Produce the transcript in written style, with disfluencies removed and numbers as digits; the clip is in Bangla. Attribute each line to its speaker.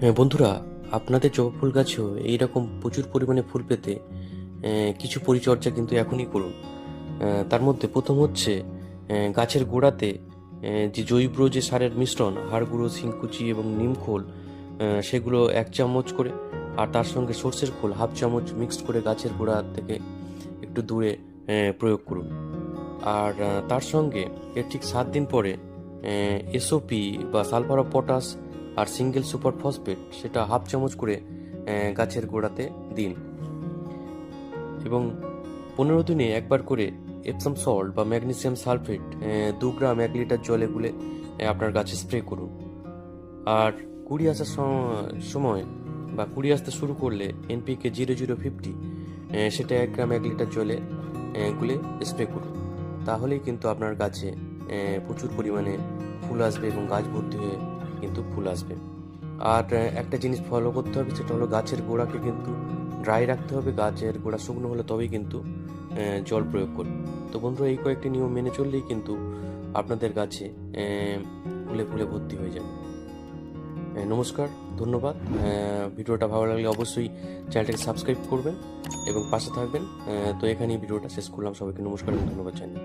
Speaker 1: হ্যাঁ বন্ধুরা, আপনাদের জবা ফুল গাছেও এইরকম প্রচুর পরিমাণে ফুল পেতে কিছু পরিচর্যা কিন্তু এখনই করুন। তার মধ্যে প্রথম হচ্ছে গাছের গোড়াতে যে জৈব যে সারের মিশ্রণ, হাড় গুঁড়ো, শিংকুচি এবং নিমখোল, সেগুলো 1 চামচ করে, আর তার সঙ্গে সর্ষের খোল 1/2 চামচ মিক্সড করে গাছের গোড়া থেকে একটু দূরে প্রয়োগ করুন। আর তার সঙ্গে এর ঠিক 7 দিন পরে এসওপি বা সালফার অফ পটাশ আর সিঙ্গেল সুপার ফসফেট সেটা 1/2 চামচ করে গাছের গোড়াতে দিন। এবং 15 দিনে একবার করে এপসাম সল্ট বা ম্যাগনেসিয়াম সালফেট 2 গ্রাম 1 লিটার জলে গুলে আপনার গাছে স্প্রে করুন। আর কুড়ি আসার সময় বা কুড়ি আসতে শুরু করলে এনপিকে 0050 সেটা 1 গ্রাম 1 লিটার জলে গুলে স্প্রে করুন। তাহলেই কিন্তু আপনার গাছে প্রচুর পরিমাণে ফুল আসবে এবং গাছ ভর্তি হয়ে কিন্তু ফুল আসবে। আর একটা জিনিস ফলো করতে হবে, সেটা হলো গাছের গোড়াকে কিন্তু ড্রাই রাখতে হবে। গাছের গোড়া শুকনো হলে তবেই কিন্তু জল প্রয়োগ করুন। তো বন্ধুরা, এই কয়েকটি নিয়ম মেনে চললেই কিন্তু আপনাদের গাছে ফুলে ফুলে ভর্তি হয়ে যাবে। নমস্কার, ধন্যবাদ। ভিডিওটা ভালো লাগলে অবশ্যই চ্যানেলটাকে সাবস্ক্রাইব করবেন এবং পাশে থাকবেন। তো এখানেই ভিডিওটা শেষ করলাম। সবাইকে নমস্কার এবং ধন্যবাদ জানাই।